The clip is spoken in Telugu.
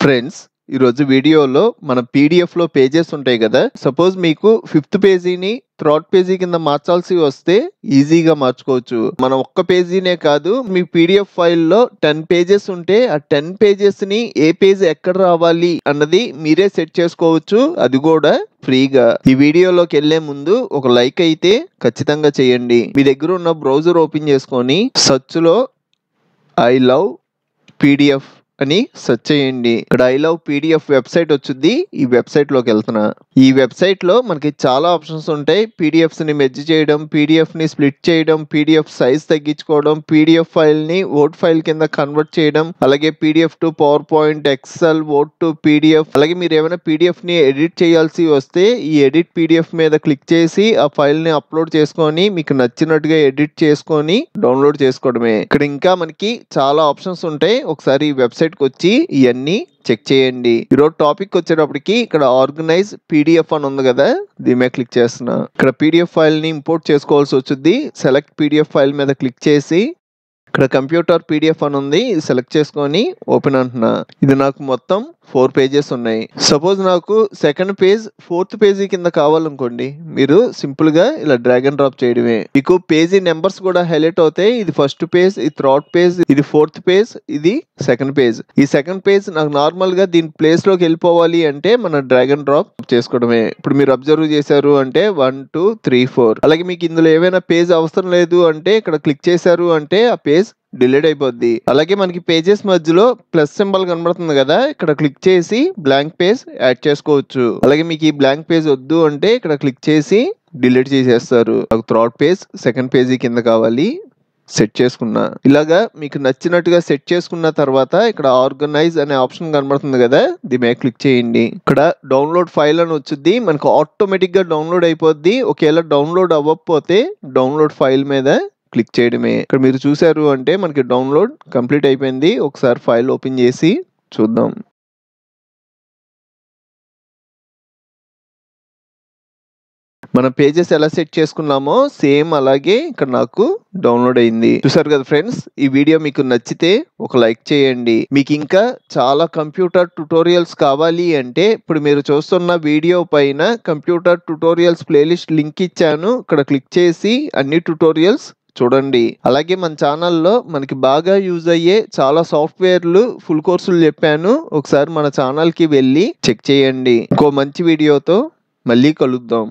ఫ్రెండ్స్ ఈరోజు వీడియోలో మన పీడిఎఫ్లో పేజెస్ ఉంటాయి కదా. సపోజ్ మీకు 5th పేజీని 3rd పేజీ కింద మార్చాల్సి వస్తే ఈజీగా మార్చుకోవచ్చు. మనం ఒక్క పేజీనే కాదు, మీ పీడిఎఫ్ ఫైల్లో 10 పేజెస్ ఉంటే ఆ 10 పేజెస్ని ఏ పేజీ ఎక్కడ రావాలి అన్నది మీరే సెట్ చేసుకోవచ్చు, అది కూడా ఫ్రీగా. ఈ వీడియోలోకి వెళ్లే ముందు ఒక లైక్ అయితే ఖచ్చితంగా చేయండి. మీ దగ్గర ఉన్న బ్రౌజర్ ఓపెన్ చేసుకొని సెర్చ్ లో ఐ లవ్ పీడిఎఫ్ అని సెర్చ్ చేయండి. ఇక్కడ ఐ లవ్ పీడిఎఫ్ వెబ్సైట్ వచ్చింది. ఈ వెబ్సైట్ లోకి వెళ్తున్నా. ఈ వెబ్సైట్ లో మనకి చాలా ఆప్షన్స్ ఉంటాయి. పీడిఎఫ్స్ ని మెర్జ్ చేయడం, పీడిఎఫ్ ని స్ప్లిట్ చేయడం, పీడిఎఫ్ సైజ్ తగ్గించుకోవడం, పీడిఎఫ్ ఫైల్ ని వర్డ్ ఫైల్ కింద కన్వర్ట్ చేయడం, అలాగే PDF to PowerPoint, Excel, word to PDF. అలాగే మీరు ఏమైనా పీడిఎఫ్ ని ఎడిట్ చేయాల్సి వస్తే ఈ ఎడిట్ పీడిఎఫ్ మీద క్లిక్ చేసి ఆ ఫైల్ ని అప్లోడ్ చేసుకొని మీకు నచ్చినట్టుగా ఎడిట్ చేసుకొని డౌన్లోడ్ చేసుకోవడమే. ఇక్కడ ఇంకా మనకి చాలా ఆప్షన్స్ ఉంటాయి. ఒకసారి ఈ వెబ్సైట్ వచ్చి ఇవన్నీ చెక్ చేయండి. ఈరోజు టాపిక్ వచ్చేటప్పటికి ఇక్కడ ఆర్గనైజ్ పీడిఎఫ్ అని ఉంది కదా, దీని మీద క్లిక్ చేస్తున్నా. ఇక్కడ పీడిఎఫ్ ఫైల్ ని ఇంపోర్ట్ చేసుకోవాల్సి వచ్చింది. సెలెక్ట్ పీడిఎఫ్ ఫైల్ మీద క్లిక్ చేసి ఇక్కడ కంప్యూటర్ పీడిఎఫ్ అని ఉంది, సెలెక్ట్ చేసుకొని ఓపెన్ అంటున్నా. ఇది నాకు మొత్తం 4 పేజెస్ ఉన్నాయి. సపోజ్ నాకు సెకండ్ పేజ్ 4th పేజీ కింద కావాలనుకోండి, మీరు సింపుల్ గా ఇలా డ్రాగ్ అండ్ డ్రాప్ చేయడమే. మీకు పేజీ నెంబర్స్ కూడా హైలైట్ అవుతాయి. ఇది 1st పేజ్, ఇది 3rd పేజ్, ఇది 4th పేజ్, ఇది 2nd పేజ్. ఈ 2nd పేజ్ నాకు నార్మల్ గా దీని ప్లేస్ లోకి వెళ్ళిపోవాలి అంటే మన డ్రాగ్ అండ్ డ్రాప్ చేసుకోవడమే. ఇప్పుడు మీరు అబ్జర్వ్ చేశారు అంటే 1 2 3 4. అలాగే మీకు ఇందులో ఏమైనా పేజ్ అవసరం లేదు అంటే ఇక్కడ క్లిక్ చేశారు అంటే ఆ పేజ్ డిలీట్ అయిపోద్ది. అలాగే మనకి పేజెస్ మధ్యలో ప్లస్ సింబల్ కనబడుతుంది కదా, ఇక్కడ క్లిక్ చేసి బ్లాంక్ పేజ్ యాడ్ చేసుకోవచ్చు. అలాగే మీకు ఈ బ్లాంక్ పేజ్ వద్దు అంటే ఇక్కడ క్లిక్ చేసి డిలీట్ చేసేస్తారు. నాకు 3rd పేజ్ 2nd పేజీ కింద కావాలి, సెట్ చేసుకున్నా. ఇలాగా మీకు నచ్చినట్టుగా సెట్ చేసుకున్న తర్వాత ఇక్కడ ఆర్గనైజ్ అనే ఆప్షన్ కనబడుతుంది కదా, దీని మీద క్లిక్ చేయండి. ఇక్కడ డౌన్లోడ్ ఫైల్ అని వచ్చింది. మనకు ఆటోమేటిక్ గా డౌన్లోడ్ అయిపోద్ది. ఒకవేళ డౌన్లోడ్ అవ్వకపోతే డౌన్లోడ్ ఫైల్ మీద క్లిక్ చేయడమే. ఇక్కడ మీరు చూసారు అంటే మనకి డౌన్లోడ్ కంప్లీట్ అయిపోయింది. ఒకసారి ఫైల్ ఓపెన్ చేసి చూద్దాం. మన పేజెస్ ఎలా సెట్ చేసుకున్నామో సేమ్ అలాగే ఇక్కడ నాకు డౌన్లోడ్ అయింది. చూసారు కదా ఫ్రెండ్స్, ఈ వీడియో మీకు నచ్చితే ఒక లైక్ చేయండి. మీకు ఇంకా చాలా కంప్యూటర్ ట్యుటోరియల్స్ కావాలి అంటే ఇప్పుడు మీరు చూస్తున్న వీడియో పైన కంప్యూటర్ ట్యుటోరియల్స్ ప్లేలిస్ట్ లింక్ ఇచ్చాను. ఇక్కడ క్లిక్ చేసి అన్ని ట్యుటోరియల్స్ చూడండి. అలాగే మన ఛానల్లో మనకి బాగా యూజ్ అయ్యే చాలా సాఫ్ట్వేర్లు ఫుల్ కోర్సులు చెప్పాను. ఒకసారి మన ఛానల్ కి వెళ్ళి చెక్ చేయండి. ఇంకో మంచి వీడియోతో మళ్ళీ కలుద్దాం.